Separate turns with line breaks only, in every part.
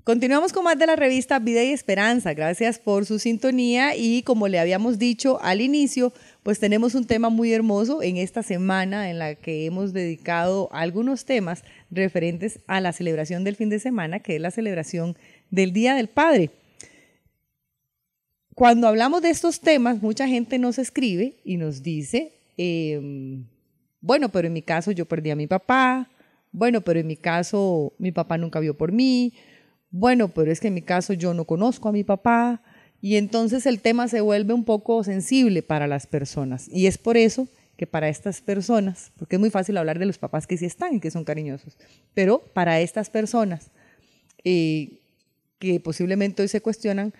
Continuamos con más de la revista Vida y Esperanza. Gracias por su sintonía y como le habíamos dicho al inicio, pues tenemos un tema muy hermoso en esta semana en la que hemos dedicado algunos temas referentes a la celebración del fin de semana, que es la celebración del Día del Padre. Cuando hablamos de estos temas, mucha gente nos escribe y nos dice, bueno, pero en mi caso yo perdí a mi papá, bueno, pero en mi caso mi papá nunca vio por mí, bueno, pero es que en mi caso yo no conozco a mi papá, y entonces el tema se vuelve un poco sensible para las personas. Y es por eso que para estas personas, porque es muy fácil hablar de los papás que sí están y que son cariñosos, pero para estas personas que posiblemente hoy se cuestionan,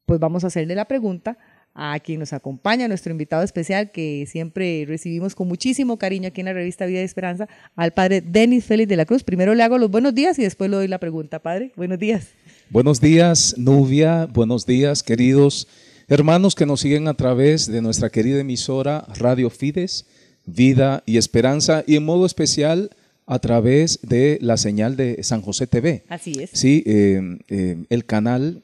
pues vamos a hacerle la pregunta a quien nos acompaña, nuestro invitado especial que siempre recibimos con muchísimo cariño aquí en la revista Vida y Esperanza, al padre Denis Félix de la Cruz. Primero le hago los buenos días y después le doy la pregunta. Padre, buenos días.
Buenos días, Nubia. Buenos días, queridos hermanos que nos siguen a través de nuestra querida emisora Radio Fides, Vida y Esperanza, y en modo especial a través de la señal de San José TV.
Así es.
Sí, el canal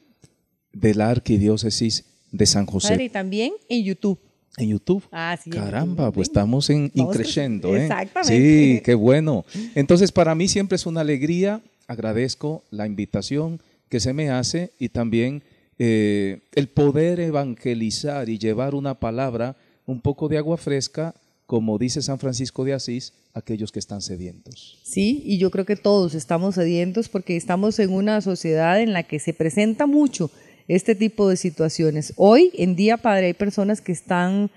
de la Arquidiócesis de San José.
Padre, y también en YouTube.
En YouTube.
Sí,
Caramba,
YouTube.
pues estamos increciendo.
Exactamente.
Sí, qué bueno. Entonces, para mí siempre es una alegría. Agradezco la invitación que se me hace y también el poder evangelizar y llevar una palabra, un poco de agua fresca, como dice San Francisco de Asís, a aquellos que están sedientos.
Sí, y yo creo que todos estamos sedientos porque estamos en una sociedad en la que se presenta mucho este tipo de situaciones. Hoy en día, padre, hay personas que están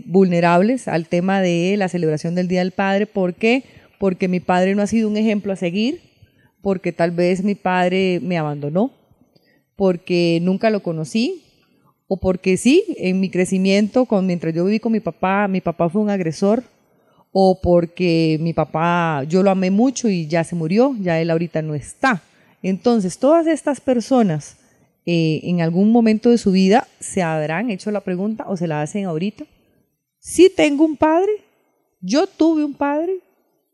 vulnerables al tema de la celebración del Día del Padre. ¿Por qué? Porque mi padre no ha sido un ejemplo a seguir, porque tal vez mi padre me abandonó, porque nunca lo conocí, o porque sí, en mi crecimiento, mientras yo viví con mi papá fue un agresor, o porque mi papá, yo lo amé mucho y ya se murió, ya él ahorita no está. Entonces, todas estas personas en algún momento de su vida se habrán hecho la pregunta o se la hacen ahorita. Sí tengo un padre, yo tuve un padre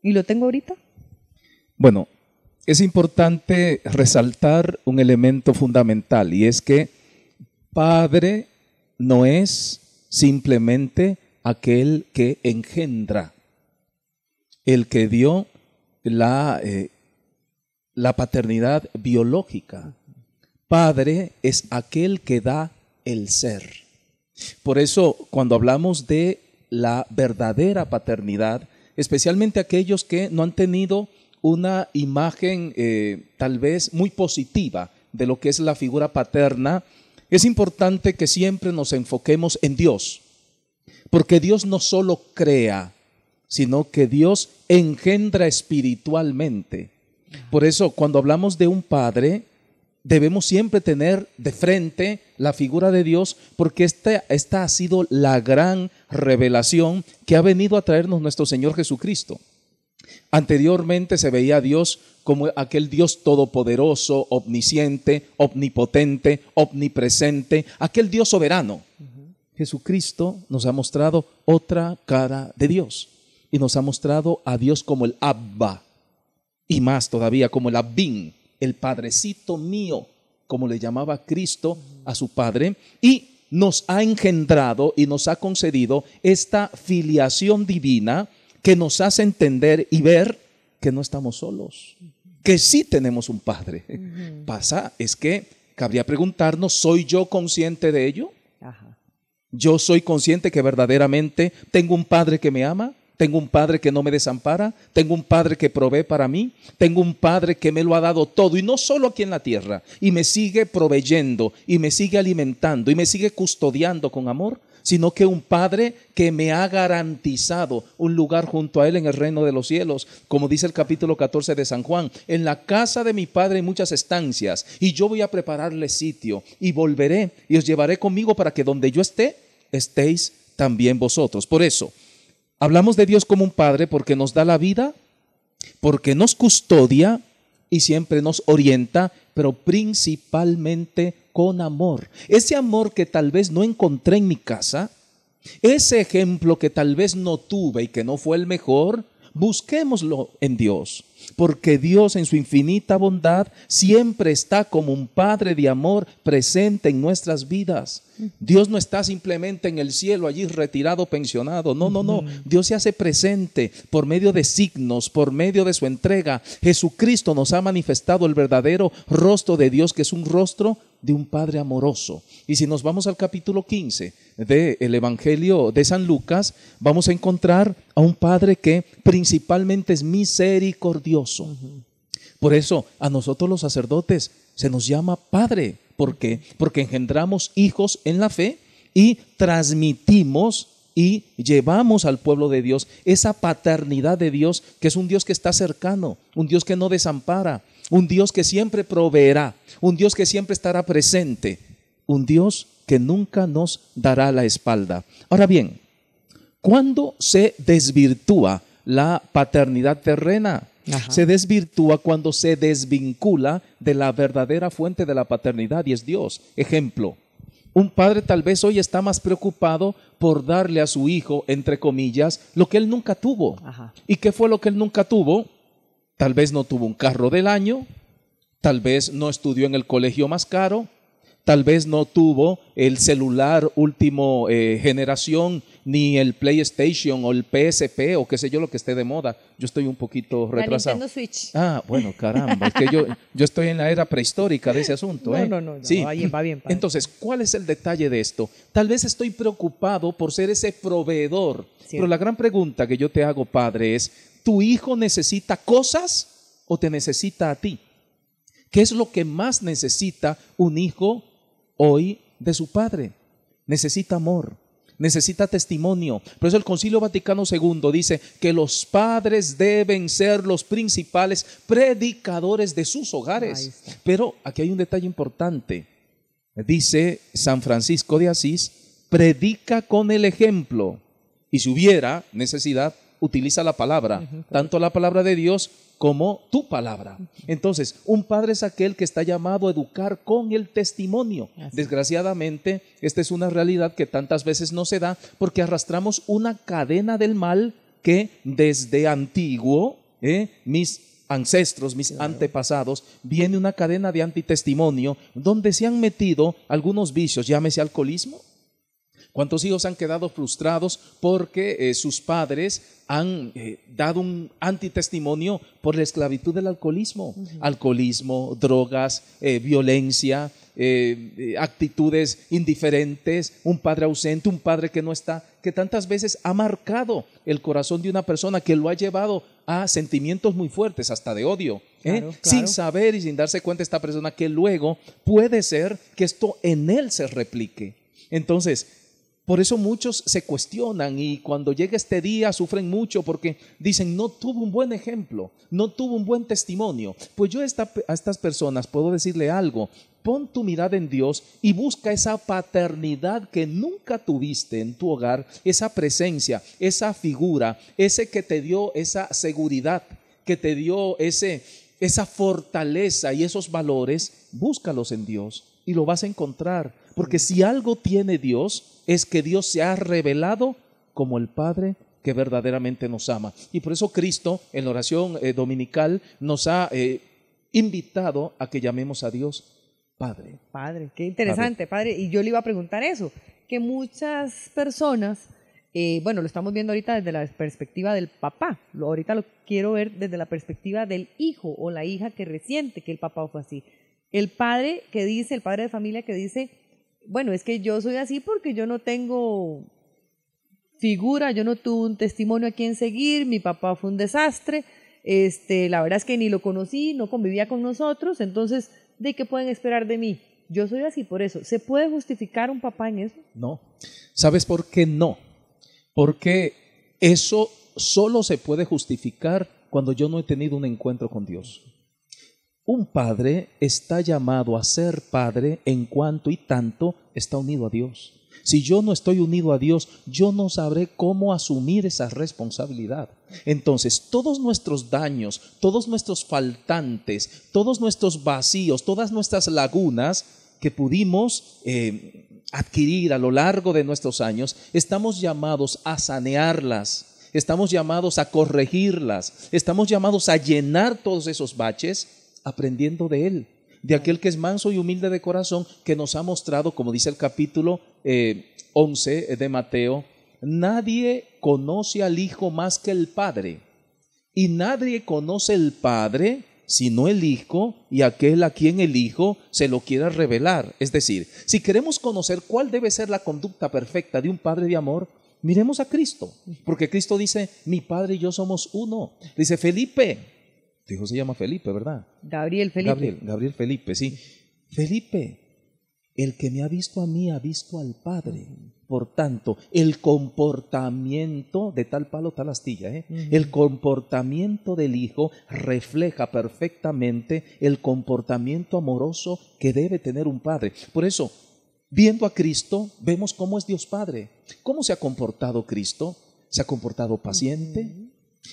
y lo tengo ahorita.
Bueno, es importante resaltar un elemento fundamental y es que padre no es simplemente aquel que engendra, el que dio la paternidad biológica. Padre es aquel que da el ser. Por eso, cuando hablamos de la verdadera paternidad, especialmente aquellos que no han tenido una imagen tal vez muy positiva de lo que es la figura paterna, es importante que siempre nos enfoquemos en Dios, porque Dios no solo crea, sino que Dios engendra espiritualmente. Por eso, cuando hablamos de un padre, debemos siempre tener de frente la figura de Dios, porque esta ha sido la gran revelación que ha venido a traernos nuestro Señor Jesucristo. Anteriormente se veía a Dios como aquel Dios todopoderoso, omnisciente, omnipotente, omnipresente, aquel Dios soberano. Jesucristo nos ha mostrado otra cara de Dios y nos ha mostrado a Dios como el Abba y más todavía como el Abín, el Padrecito mío, como le llamaba Cristo a su Padre, y nos ha engendrado y nos ha concedido esta filiación divina que nos hace entender y ver que no estamos solos, que sí tenemos un Padre. Pasa, es que cabría preguntarnos, ¿soy yo consciente de ello?
Ajá.
¿Yo soy consciente que verdaderamente tengo un Padre que me ama? ¿Tengo un Padre que no me desampara? ¿Tengo un Padre que provee para mí? ¿Tengo un Padre que me lo ha dado todo y no solo aquí en la tierra y me sigue proveyendo y me sigue alimentando y me sigue custodiando con amor? Sino que un Padre que me ha garantizado un lugar junto a Él en el reino de los cielos, como dice el capítulo 14 de San Juan: en la casa de mi Padre hay muchas estancias y yo voy a prepararle sitio y volveré y os llevaré conmigo para que donde yo esté, estéis también vosotros. Por eso, hablamos de Dios como un Padre porque nos da la vida, porque nos custodia y siempre nos orienta, pero principalmente con amor. Ese amor que tal vez no encontré en mi casa, ese ejemplo que tal vez no tuve y que no fue el mejor, busquémoslo en Dios. porque Dios en su infinita bondad siempre está como un Padre de amor presente en nuestras vidas. Dios no está simplemente en el cielo allí retirado, pensionado. No. Dios se hace presente por medio de signos, por medio de su entrega. Jesucristo nos ha manifestado el verdadero rostro de Dios, que es un rostro de un Padre amoroso. Y si nos vamos al capítulo 15 del Evangelio de San Lucas, vamos a encontrar a un Padre que principalmente es misericordioso. Por eso a nosotros los sacerdotes se nos llama Padre. ¿Por qué? Porque engendramos hijos en la fe y transmitimos y llevamos al pueblo de Dios esa paternidad de Dios, que es un Dios que está cercano, un Dios que no desampara, un Dios que siempre proveerá, un Dios que siempre estará presente, un Dios que nunca nos dará la espalda. Ahora bien, ¿cuándo se desvirtúa la paternidad terrena? Se desvirtúa cuando se desvincula de la verdadera fuente de la paternidad, y es Dios. Ejemplo, un padre tal vez hoy está más preocupado por darle a su hijo, entre comillas, lo que él nunca tuvo. ¿Y qué fue lo que él nunca tuvo? Tal vez no tuvo un carro del año, tal vez no estudió en el colegio más caro, tal vez no tuvo el celular último generación, ni el PlayStation o el PSP o qué sé yo, lo que esté de moda. Yo estoy un poquito retrasado.
La Nintendo Switch.
Bueno, caramba, es que yo estoy en la era prehistórica de ese asunto.
No,
sí.
va bien, padre.
Entonces, ¿cuál es el detalle de esto? Tal vez estoy preocupado por ser ese proveedor, pero la gran pregunta que yo te hago, padre, es, ¿tu hijo necesita cosas o te necesita a ti? ¿Qué es lo que más necesita un hijo hoy de su padre? Necesita amor, necesita testimonio. Por eso el Concilio Vaticano II dice que los padres deben ser los principales predicadores de sus hogares. Pero aquí hay un detalle importante. Dice San Francisco de Asís, predica con el ejemplo. Y si hubiera necesidad, utiliza la palabra, tanto la palabra de Dios como tu palabra. Entonces, un padre es aquel que está llamado a educar con el testimonio. Desgraciadamente, esta es una realidad que tantas veces no se da porque arrastramos una cadena del mal que desde antiguo, mis ancestros, mis antepasados, viene una cadena de antitestimonio donde se han metido algunos vicios, llámese alcoholismo. ¿Cuántos hijos han quedado frustrados porque sus padres han dado un antitestimonio por la esclavitud del alcoholismo? Alcoholismo, drogas, violencia, actitudes indiferentes, un padre ausente, un padre que no está, que tantas veces ha marcado el corazón de una persona, que lo ha llevado a sentimientos muy fuertes, hasta de odio. Claro. Sin saber y sin darse cuenta esta persona que luego puede ser que esto en él se replique. Entonces, por eso muchos se cuestionan y cuando llega este día sufren mucho porque dicen, no tuvo un buen ejemplo, no tuvo un buen testimonio. Pues yo a estas personas puedo decirle algo: pon tu mirada en Dios y busca esa paternidad que nunca tuviste en tu hogar, esa presencia, esa figura, ese que te dio esa seguridad, que te dio esa fortaleza y esos valores. Búscalos en Dios y lo vas a encontrar, porque si algo tiene Dios, es que Dios se ha revelado como el Padre que verdaderamente nos ama. Y por eso Cristo en la oración dominical nos ha invitado a que llamemos a Dios Padre.
Padre, qué interesante, padre. Y yo le iba a preguntar eso, que muchas personas, lo estamos viendo ahorita desde la perspectiva del papá, ahorita lo quiero ver desde la perspectiva del hijo o la hija que resiente que el papá fue así. El padre que dice, el padre de familia que dice, bueno, es que yo soy así porque yo no tengo figura, yo no tuve un testimonio a quien seguir, mi papá fue un desastre, la verdad es que ni lo conocí, no convivía con nosotros, entonces, ¿de qué pueden esperar de mí? Yo soy así por eso. ¿Se puede justificar un papá en eso?
No. ¿Sabes por qué no? Porque eso solo se puede justificar cuando yo no he tenido un encuentro con Dios. Un padre está llamado a ser padre en cuanto y tanto está unido a Dios. Si yo no estoy unido a Dios, yo no sabré cómo asumir esa responsabilidad. Entonces, todos nuestros daños, todos nuestros faltantes, todos nuestros vacíos, todas nuestras lagunas que pudimos adquirir a lo largo de nuestros años, estamos llamados a sanearlas. estamos llamados a corregirlas, estamos llamados a llenar todos esos baches aprendiendo de Él, de aquel que es manso y humilde de corazón, que nos ha mostrado, como dice el capítulo 11 de Mateo, nadie conoce al Hijo más que el Padre, y nadie conoce el Padre sino el Hijo y aquel a quien el Hijo se lo quiera revelar. Es decir, si queremos conocer cuál debe ser la conducta perfecta de un Padre de amor, miremos a Cristo, porque Cristo dice, mi Padre y yo somos uno. Dice Felipe, tu hijo se llama Felipe, ¿verdad?
Gabriel Felipe.
Gabriel Felipe, sí. Felipe, el que me ha visto a mí ha visto al Padre. Por tanto, el comportamiento de tal palo, tal astilla, el comportamiento del Hijo refleja perfectamente el comportamiento amoroso que debe tener un padre. Por eso, viendo a Cristo, vemos cómo es Dios Padre. ¿Cómo se ha comportado Cristo? Se ha comportado paciente,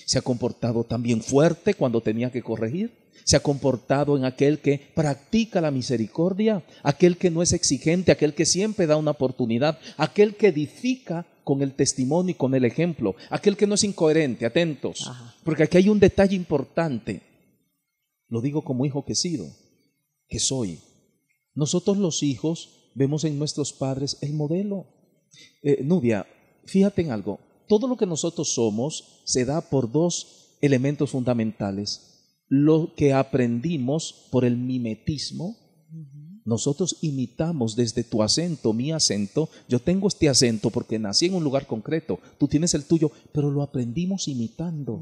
se ha comportado también fuerte cuando tenía que corregir. Se ha comportado en aquel que practica la misericordia, aquel que no es exigente, aquel que siempre da una oportunidad, aquel que edifica con el testimonio y con el ejemplo, aquel que no es incoherente. Atentos, porque aquí hay un detalle importante. Lo digo como hijo que he sido, que soy. Nosotros los hijos vemos en nuestros padres el modelo. Nubia, fíjate en algo. Todo lo que nosotros somos se da por dos elementos fundamentales. Lo que aprendimos por el mimetismo, nosotros imitamos desde tu acento, mi acento. Yo tengo este acento porque nací en un lugar concreto, tú tienes el tuyo, pero lo aprendimos imitando.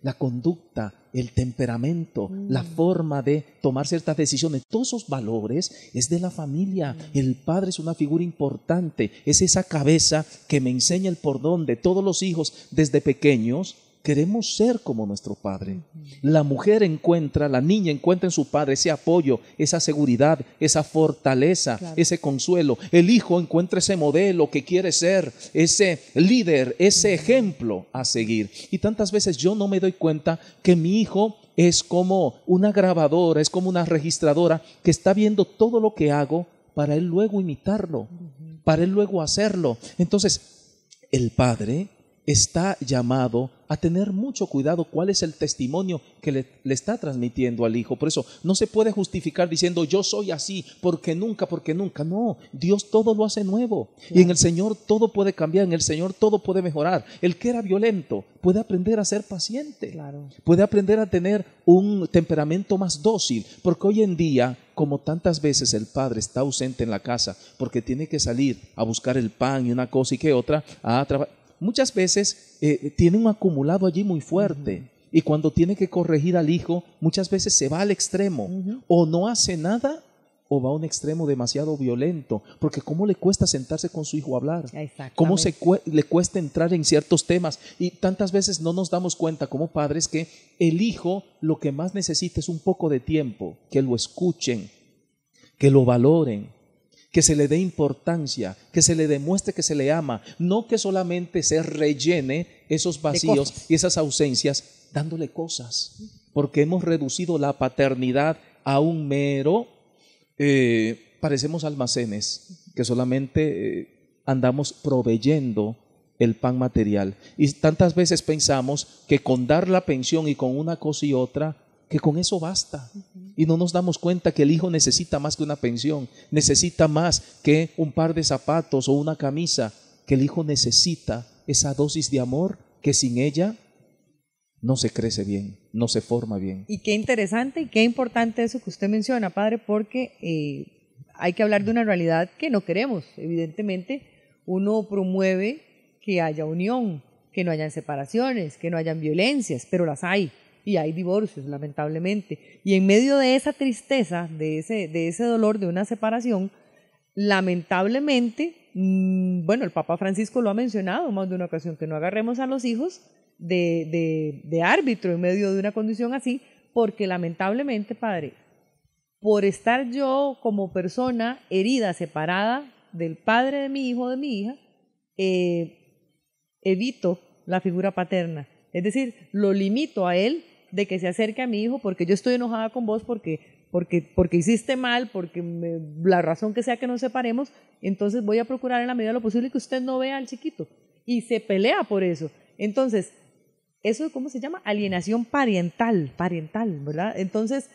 La conducta, el temperamento, la forma de tomar ciertas decisiones, todos esos valores es de la familia. El padre es una figura importante, es esa cabeza que me enseña el por dónde. Todos los hijos desde pequeños queremos ser como nuestro padre. La mujer encuentra, la niña encuentra en su padre ese apoyo, esa seguridad, esa fortaleza, ese consuelo. El hijo encuentra ese modelo que quiere ser, ese líder, ese ejemplo a seguir. Y tantas veces yo no me doy cuenta que mi hijo es como una grabadora, es como una registradora que está viendo todo lo que hago para él luego imitarlo, para él luego hacerlo. Entonces, el padre está llamado a tener mucho cuidado cuál es el testimonio que le está transmitiendo al hijo. Por eso no se puede justificar diciendo yo soy así porque nunca. No, Dios todo lo hace nuevo. Y en el Señor todo puede cambiar, en el Señor todo puede mejorar. El que era violento puede aprender a ser paciente, puede aprender a tener un temperamento más dócil, porque hoy en día, como tantas veces el padre está ausente en la casa porque tiene que salir a buscar el pan y una cosa y que otra, a trabajar. Muchas veces tiene un acumulado allí muy fuerte y cuando tiene que corregir al hijo, muchas veces se va al extremo, o no hace nada o va a un extremo demasiado violento, porque cómo le cuesta sentarse con su hijo a hablar, cómo le cuesta entrar en ciertos temas, y tantas veces no nos damos cuenta como padres que el hijo lo que más necesita es un poco de tiempo, que lo escuchen, que lo valoren, que se le dé importancia, que se le demuestre que se le ama, no que solamente se rellene esos vacíos y esas ausencias dándole cosas, porque hemos reducido la paternidad a un mero, parecemos almacenes que solamente andamos proveyendo el pan material, y tantas veces pensamos que con dar la pensión y con una cosa y otra, que con eso basta, y no nos damos cuenta que el hijo necesita más que una pensión, necesita más que un par de zapatos o una camisa, que el hijo necesita esa dosis de amor que sin ella no se crece bien, no se forma bien.
Y qué interesante y qué importante eso que usted menciona, padre, porque hay que hablar de una realidad que no queremos. Evidentemente, uno promueve que haya unión, que no hayan separaciones, que no hayan violencias, pero las hay. Y hay divorcios, lamentablemente. Y en medio de esa tristeza, de ese dolor de una separación, lamentablemente, bueno, el Papa Francisco lo ha mencionado más de una ocasión, que no agarremos a los hijos de árbitro en medio de una condición así, porque lamentablemente, padre, por estar yo como persona herida, separada del padre de mi hijo o de mi hija, evito la figura paterna. Es decir, lo limito a él de que se acerque a mi hijo porque yo estoy enojada con vos porque hiciste mal, porque la razón que sea que nos separemos, entonces voy a procurar en la medida de lo posible que usted no vea al chiquito. Y se pelea por eso. Entonces, eso, ¿cómo se llama? Alienación parental, ¿verdad? Entonces,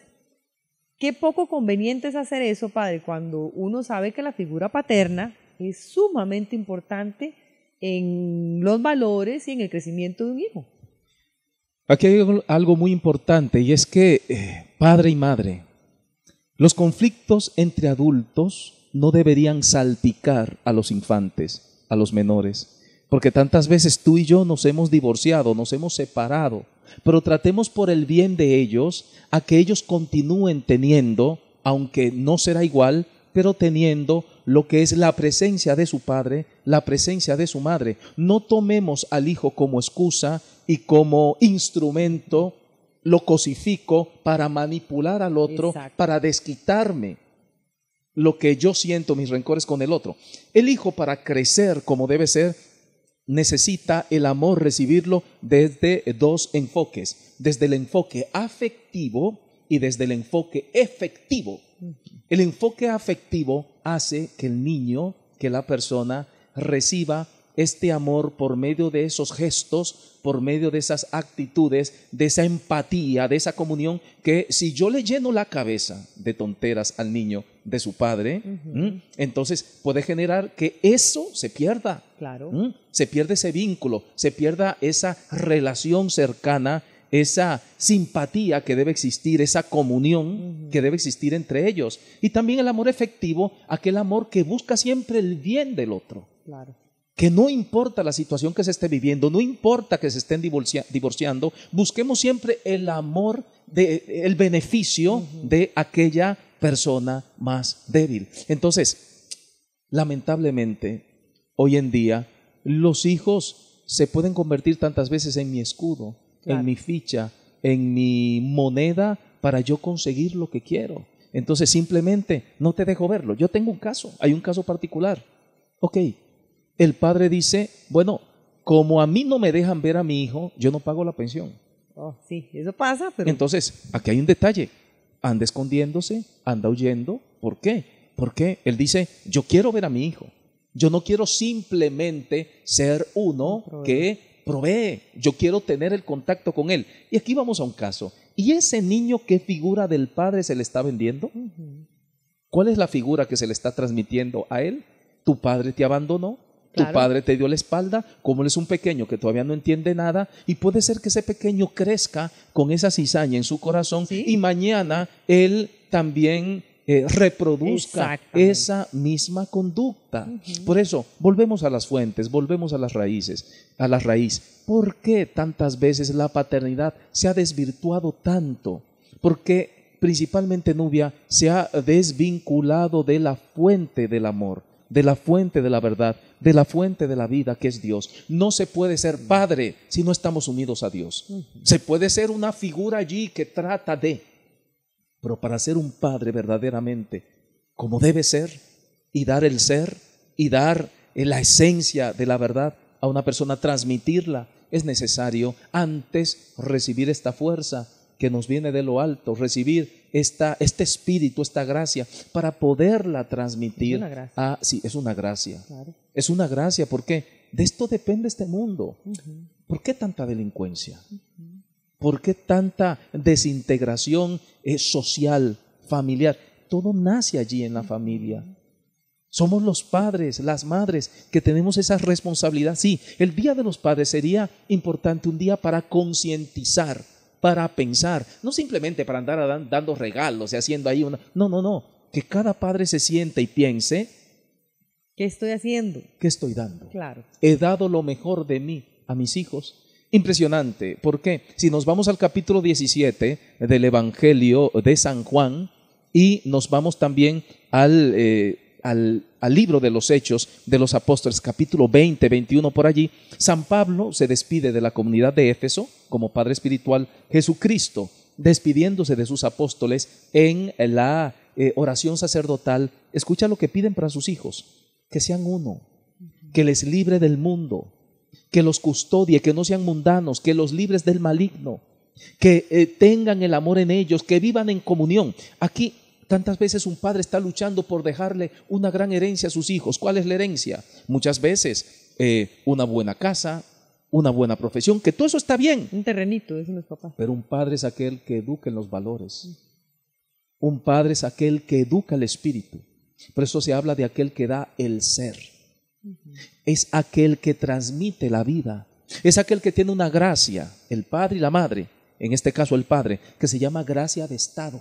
qué poco conveniente es hacer eso, padre, cuando uno sabe que la figura paterna es sumamente importante en los valores y en el crecimiento de un hijo.
Aquí hay algo muy importante y es que padre y madre, los conflictos entre adultos no deberían salpicar a los infantes, a los menores, porque tantas veces tú y yo nos hemos divorciado, nos hemos separado, pero tratemos por el bien de ellos a que ellos continúen teniendo, aunque no será igual, pero teniendo lo que es la presencia de su padre, la presencia de su madre. No tomemos al hijo como excusa y como instrumento, lo cosifico para manipular al otro,
Exacto.
para desquitarme lo que yo siento, mis rencores con el otro. El hijo, para crecer como debe ser, necesita el amor recibirlo desde dos enfoques, desde el enfoque afectivo y desde el enfoque efectivo. El enfoque afectivo hace que el niño, que la persona reciba este amor por medio de esos gestos, por medio de esas actitudes, de esa empatía, de esa comunión, que si yo le lleno la cabeza de tonteras al niño de su padre, entonces puede generar que eso se pierda.
Claro.
Se pierde ese vínculo, se pierda esa relación cercana, esa simpatía que debe existir, esa comunión que debe existir entre ellos. Y también el amor efectivo, aquel amor que busca siempre el bien del otro.
Claro.
Que no importa la situación que se esté viviendo, no importa que se estén divorciando, busquemos siempre el amor, el beneficio de aquella persona más débil. Entonces, lamentablemente, hoy en día, los hijos se pueden convertir tantas veces en mi escudo, claro, en mi ficha, en mi moneda para yo conseguir lo que quiero. Entonces, simplemente no te dejo verlo. Yo tengo un caso, hay un caso particular. Ok. El padre dice, bueno, como a mí no me dejan ver a mi hijo, yo no pago la pensión.
Oh, sí, eso pasa, pero...
Entonces, aquí hay un detalle. Anda escondiéndose, anda huyendo. ¿Por qué? Porque él dice, yo quiero ver a mi hijo. Yo no quiero simplemente ser uno que provee. Yo quiero tener el contacto con él. Y aquí vamos a un caso. ¿Y ese niño qué figura del padre se le está vendiendo? ¿Cuál es la figura que se le está transmitiendo a él? Tu padre te abandonó. Tu padre te dio la espalda, como él es un pequeño que todavía no entiende nada, y puede ser que ese pequeño crezca con esa cizaña en su corazón, ¿sí? Y mañana él también reproduzca esa misma conducta. Por eso, volvemos a las fuentes, volvemos a las raíces, a la raíz. ¿Por qué tantas veces la paternidad se ha desvirtuado tanto? Porque principalmente, Nubia, se ha desvinculado de la fuente del amor, de la fuente de la verdad, de la fuente de la vida, que es Dios. No se puede ser padre si no estamos unidos a Dios. Se puede ser una figura allí que trata de, pero para ser un padre verdaderamente como debe ser y dar el ser y dar la esencia de la verdad a una persona, transmitirla, es necesario antes recibir esta fuerza que nos viene de lo alto, recibir este espíritu, esta gracia, para poderla transmitir. Sí, es una gracia. Claro. Es una gracia, porque de esto depende este mundo. ¿Por qué tanta delincuencia? ¿Por qué tanta desintegración social, familiar? Todo nace allí en la familia. Somos los padres, las madres, que tenemos esa responsabilidad. Sí, el Día de los Padres sería importante, un día para concientizar, para pensar, no simplemente para andar dando regalos y haciendo ahí una... No, que cada padre se siente y piense,
¿qué estoy haciendo?
¿Qué estoy dando?
Claro.
He dado lo mejor de mí a mis hijos. Impresionante. ¿Por qué? Si nos vamos al capítulo 17 del Evangelio de San Juan y nos vamos también al libro de los Hechos de los Apóstoles, capítulo 20, 21 por allí, San Pablo se despide de la comunidad de Éfeso como padre espiritual. Jesucristo, despidiéndose de sus apóstoles en la oración sacerdotal, escucha lo que piden para sus hijos: que sean uno, que les libre del mundo, que los custodie, que no sean mundanos, que los libres del maligno, que tengan el amor en ellos, que vivan en comunión. Aquí tantas veces un padre está luchando por dejarle una gran herencia a sus hijos. ¿Cuál es la herencia? Muchas veces una buena casa, una buena profesión, que todo eso está bien.
Un terrenito, dicen los papás.
Pero un padre es aquel que educa en los valores. Un padre es aquel que educa el espíritu. Por eso se habla de aquel que da el ser. Es aquel que transmite la vida. Es aquel que tiene una gracia, el padre y la madre, en este caso el padre, que se llama gracia de estado.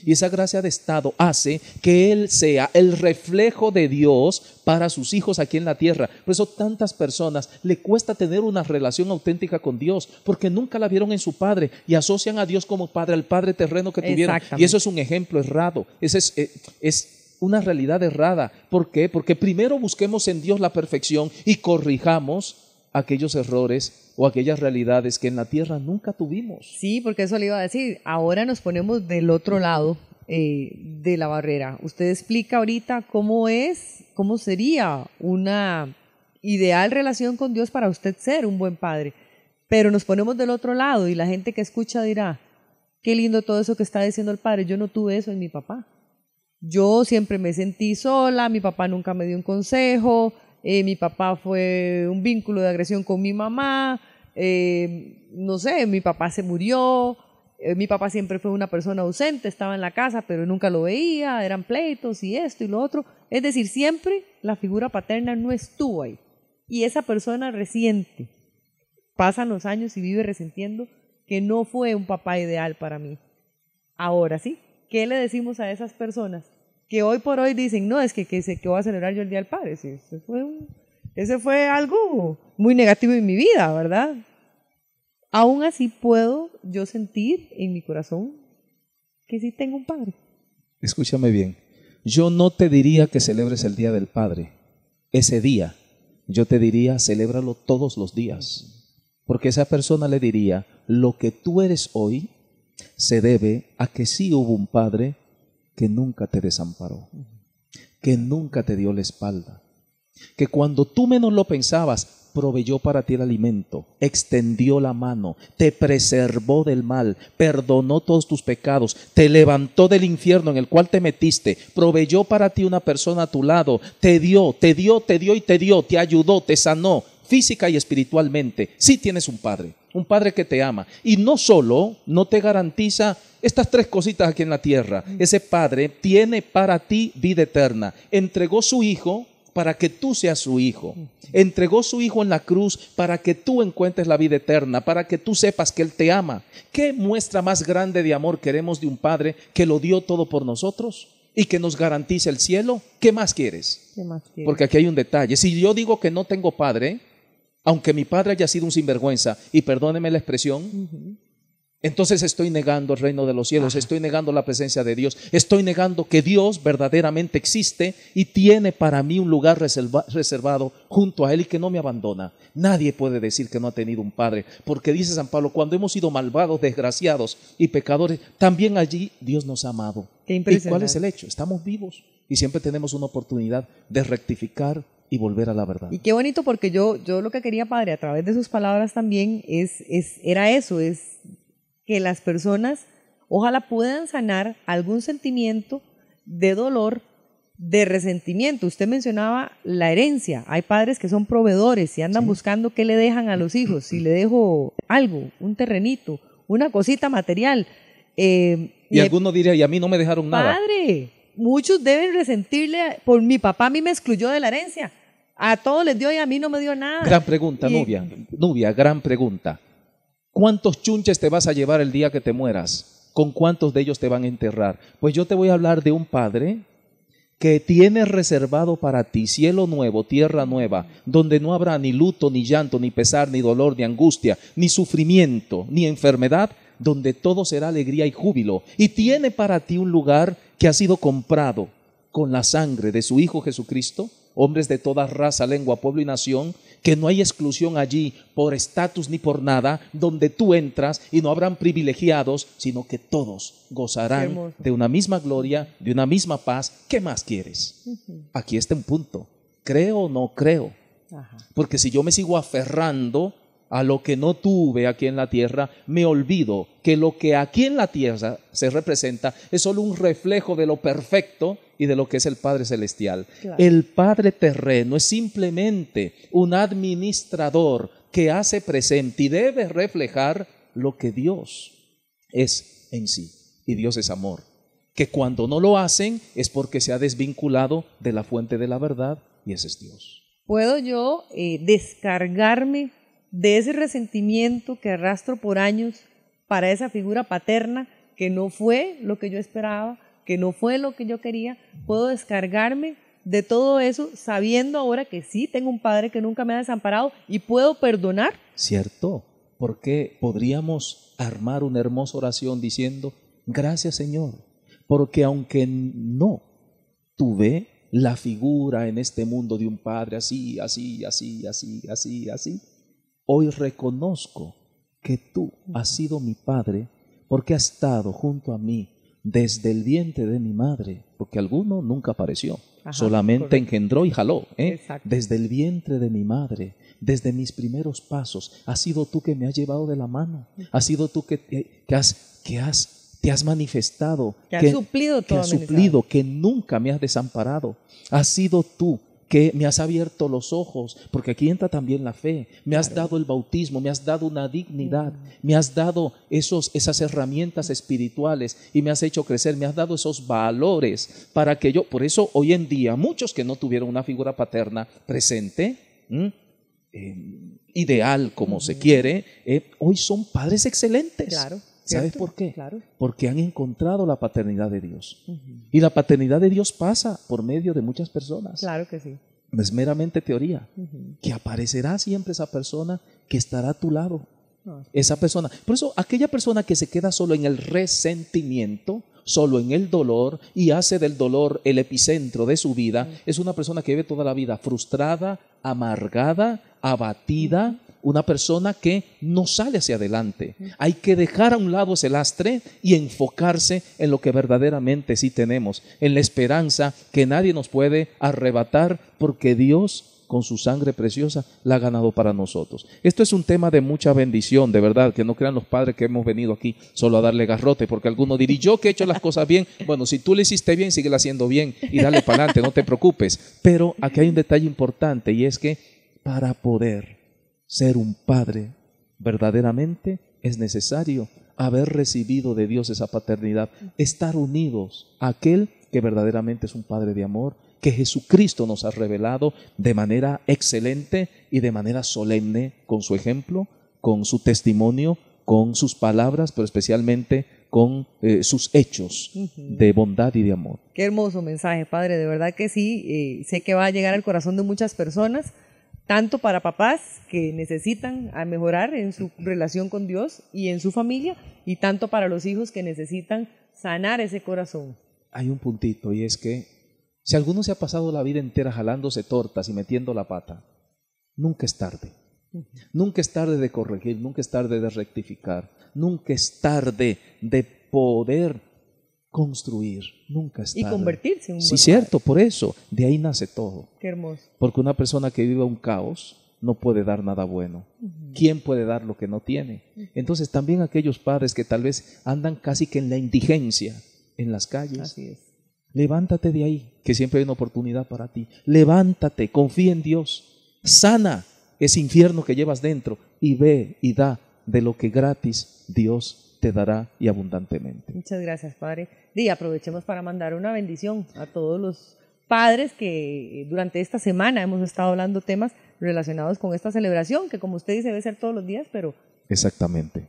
Y esa gracia de estado hace que él sea el reflejo de Dios para sus hijos aquí en la tierra. Por eso tantas personas le cuesta tener una relación auténtica con Dios, porque nunca la vieron en su padre y asocian a Dios como padre, al padre terreno que tuvieron. Y eso es un ejemplo errado. Ese es una realidad errada. ¿Por qué? Porque primero busquemos en Dios la perfección y corrijamos aquellos errores o aquellas realidades que en la tierra nunca tuvimos.
Sí, porque eso le iba a decir. Ahora nos ponemos del otro lado de la barrera. Usted explica ahorita cómo sería una ideal relación con Dios para usted ser un buen padre. Pero nos ponemos del otro lado y la gente que escucha dirá, qué lindo todo eso que está diciendo el padre. Yo no tuve eso en mi papá. Yo siempre me sentí sola, mi papá nunca me dio un consejo, mi papá fue un vínculo de agresión con mi mamá, no sé, mi papá se murió, mi papá siempre fue una persona ausente, estaba en la casa pero nunca lo veía, eran pleitos y esto y lo otro. Es decir, siempre la figura paterna no estuvo ahí. Y esa persona resiente, pasan los años y vive resintiendo que no fue un papá ideal para mí. Ahora sí, ¿qué le decimos a esas personas que hoy por hoy dicen, no, es que voy a celebrar yo el Día del Padre? Sí, ese fue algo muy negativo en mi vida, ¿verdad? Aún así puedo yo sentir en mi corazón que sí tengo un padre.
Escúchame bien, yo no te diría que celebres el Día del Padre, ese día. Yo te diría, celébralo todos los días, porque esa persona le diría, lo que tú eres hoy se debe a que sí hubo un padre que nunca te desamparó, que nunca te dio la espalda, que cuando tú menos lo pensabas, proveyó para ti el alimento, extendió la mano, te preservó del mal, perdonó todos tus pecados, te levantó del infierno en el cual te metiste, proveyó para ti una persona a tu lado, te dio, te ayudó, te sanó física y espiritualmente. Sí tienes un padre que te ama, y no solo no te garantiza estas tres cositas aquí en la tierra. Ese padre tiene para ti vida eterna. Entregó su hijo para que tú seas su hijo. Entregó su hijo en la cruz para que tú encuentres la vida eterna, para que tú sepas que él te ama. ¿Qué muestra más grande de amor queremos de un padre que lo dio todo por nosotros y que nos garantiza el cielo? ¿Qué más quieres?
¿Qué más quieres?
Porque aquí hay un detalle. Si yo digo que no tengo padre, aunque mi padre haya sido un sinvergüenza, y perdóneme la expresión, entonces estoy negando el reino de los cielos, estoy negando la presencia de Dios, estoy negando que Dios verdaderamente existe y tiene para mí un lugar reservado junto a Él y que no me abandona. Nadie puede decir que no ha tenido un padre, porque dice San Pablo, cuando hemos sido malvados, desgraciados y pecadores, también allí Dios nos ha amado. ¿Y cuál es el hecho? Estamos vivos y siempre tenemos una oportunidad de rectificar y volver a la verdad.
Y qué bonito, porque yo lo que quería, padre, a través de sus palabras también era eso, que las personas ojalá puedan sanar algún sentimiento de dolor, de resentimiento. Usted mencionaba la herencia. Hay padres que son proveedores y andan buscando qué le dejan a los hijos. Si le dejo algo, un terrenito, una cosita material.
Y alguno diría, y a mí no me dejaron nada.
Padre, muchos deben resentirle, por mi papá a mí me excluyó de la herencia. A todos les dio y a mí no me dio nada.
Gran pregunta, Nubia, gran pregunta. ¿Cuántos chunches te vas a llevar el día que te mueras? ¿Con cuántos de ellos te van a enterrar? Pues yo te voy a hablar de un padre que tiene reservado para ti cielo nuevo, tierra nueva, donde no habrá ni luto, ni llanto, ni pesar, ni dolor, ni angustia, ni sufrimiento, ni enfermedad, donde todo será alegría y júbilo. Y tiene para ti un lugar que ha sido comprado con la sangre de su Hijo Jesucristo, hombres de toda raza, lengua, pueblo y nación, que no hay exclusión allí por estatus ni por nada, donde tú entras y no habrán privilegiados, sino que todos gozarán de una misma gloria, de una misma paz. ¿Qué más quieres? Aquí está un punto. ¿Creo o no creo? Porque si yo me sigo aferrando a lo que no tuve aquí en la tierra, me olvido que lo que aquí en la tierra se representa es solo un reflejo de lo perfecto y de lo que es el Padre Celestial. Claro. El Padre terreno es simplemente un administrador que hace presente y debe reflejar lo que Dios es en sí. Y Dios es amor. Que cuando no lo hacen es porque se ha desvinculado de la fuente de la verdad, y ese es Dios.
¿Puedo yo descargarme de ese resentimiento que arrastro por años para esa figura paterna que no fue lo que yo esperaba, que no fue lo que yo quería? ¿Puedo descargarme de todo eso sabiendo ahora que sí tengo un padre que nunca me ha desamparado y puedo perdonar?
¿Cierto? Porque podríamos armar una hermosa oración diciendo: gracias, Señor, porque aunque no tuve la figura en este mundo de un padre así, hoy reconozco que tú has sido mi padre, porque has estado junto a mí desde el vientre de mi madre, porque alguno nunca apareció, solamente engendró y jaló, desde el vientre de mi madre, desde mis primeros pasos, has sido tú que me has llevado de la mano, has sido tú que te has manifestado,
que has suplido,
que nunca me has desamparado, has sido tú que me has abierto los ojos, porque aquí entra también la fe, me has dado el bautismo, me has dado una dignidad, me has dado esas herramientas espirituales y me has hecho crecer, me has dado esos valores para que yo, por eso hoy en día muchos que no tuvieron una figura paterna presente, ideal como se quiere, hoy son padres excelentes.
Claro.
¿Sabes por qué?
Claro.
Porque han encontrado la paternidad de Dios. Y la paternidad de Dios pasa por medio de muchas personas.
Claro que sí.
No es meramente teoría. Que aparecerá siempre esa persona que estará a tu lado. Esa persona. Por eso, aquella persona que se queda solo en el resentimiento, solo en el dolor y hace del dolor el epicentro de su vida, es una persona que vive toda la vida frustrada, amargada, abatida, una persona que no sale hacia adelante. Hay que dejar a un lado ese lastre y enfocarse en lo que verdaderamente sí tenemos, en la esperanza que nadie nos puede arrebatar, porque Dios con su sangre preciosa la ha ganado para nosotros. Esto es un tema de mucha bendición, de verdad, que no crean los padres que hemos venido aquí solo a darle garrote, porque alguno dirá: yo que he hecho las cosas bien. Bueno, si tú le hiciste bien, síguela haciendo bien y dale para adelante, no te preocupes. Pero aquí hay un detalle importante, y es que para poder ser un padre verdaderamente es necesario haber recibido de Dios esa paternidad, estar unidos a aquel que verdaderamente es un padre de amor, que Jesucristo nos ha revelado de manera excelente y de manera solemne, con su ejemplo, con su testimonio, con sus palabras, pero especialmente con sus hechos de bondad y de amor.
Qué hermoso mensaje, Padre, de verdad que sí. Sé que va a llegar al corazón de muchas personas, tanto para papás que necesitan mejorar en su relación con Dios y en su familia, y tanto para los hijos que necesitan sanar ese corazón.
Hay un puntito, y es que si alguno se ha pasado la vida entera jalándose tortas y metiendo la pata, nunca es tarde. Nunca es tarde de corregir, nunca es tarde de rectificar, nunca es tarde de poder construir, nunca es tarde.
Y convertirse en un buen
Sí, cierto, por eso, de ahí nace todo.
Qué hermoso.
Porque una persona que vive un caos no puede dar nada bueno. ¿Quién puede dar lo que no tiene? Entonces también aquellos padres que tal vez andan casi que en la indigencia en las calles.
Así es.
Levántate de ahí, que siempre hay una oportunidad para ti. Levántate, confía en Dios, sana ese infierno que llevas dentro y ve y da de lo que gratis Dios te dará, y abundantemente.
Muchas gracias, Padre. Y aprovechemos para mandar una bendición a todos los padres que durante esta semana hemos estado hablando temas relacionados con esta celebración, que como usted dice debe ser todos los días, pero...
Exactamente.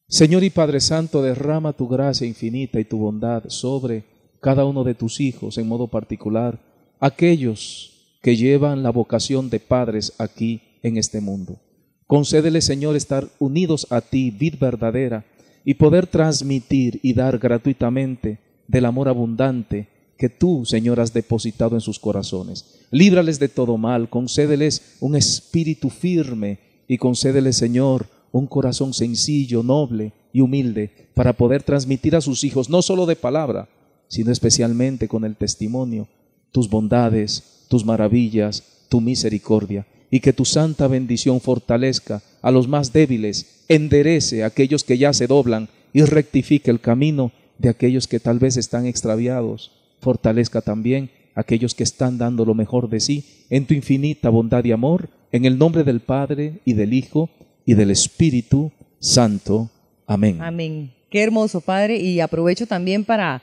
Señor y Padre Santo, derrama tu gracia infinita y tu bondad sobre cada uno de tus hijos, en modo particular aquellos que llevan la vocación de padres aquí en este mundo. Concédele, Señor, estar unidos a ti, vid verdadera, y poder transmitir y dar gratuitamente del amor abundante que tú, Señor, has depositado en sus corazones. Líbrales de todo mal, concédeles un espíritu firme y concédeles, Señor, un corazón sencillo, noble y humilde, para poder transmitir a sus hijos, no solo de palabra, sino especialmente con el testimonio, tus bondades, tus maravillas, tu misericordia, y que tu santa bendición fortalezca a los más débiles, enderece a aquellos que ya se doblan y rectifique el camino de aquellos que tal vez están extraviados. Fortalezca también aquellos que están dando lo mejor de sí en tu infinita bondad y amor, en el nombre del Padre y del Hijo y del Espíritu Santo. Amén.
Amén. Qué hermoso, Padre. Y aprovecho también para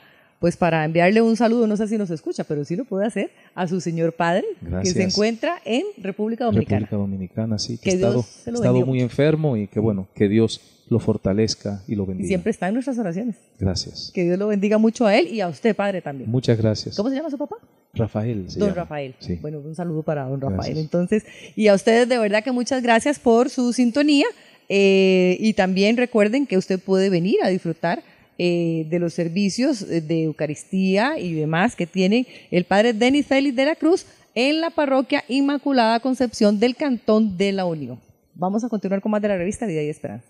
enviarle un saludo, no sé si nos escucha, pero sí lo puede hacer, a su señor Padre,
Gracias.
que se encuentra en República Dominicana.
República Dominicana, sí,
Que
ha
Dios se lo
estado
bendiga
muy
mucho.
enfermo y que bueno, que Dios lo fortalezca y lo
Y
bendiga.
siempre está en nuestras oraciones.
Gracias.
Que Dios lo bendiga mucho a él y a usted, Padre, también.
Muchas gracias.
¿Cómo se llama su papá?
Rafael se
Don
llama.
Rafael.
Sí.
Bueno, un saludo para don Rafael.
Gracias.
Entonces, y a ustedes de verdad que muchas gracias por su sintonía y también recuerden que usted puede venir a disfrutar de los servicios de Eucaristía y demás que tiene el Padre Denis Félix de la Cruz en la Parroquia Inmaculada Concepción del Cantón de la Unión. Vamos a continuar con más de la revista Vida y Esperanza.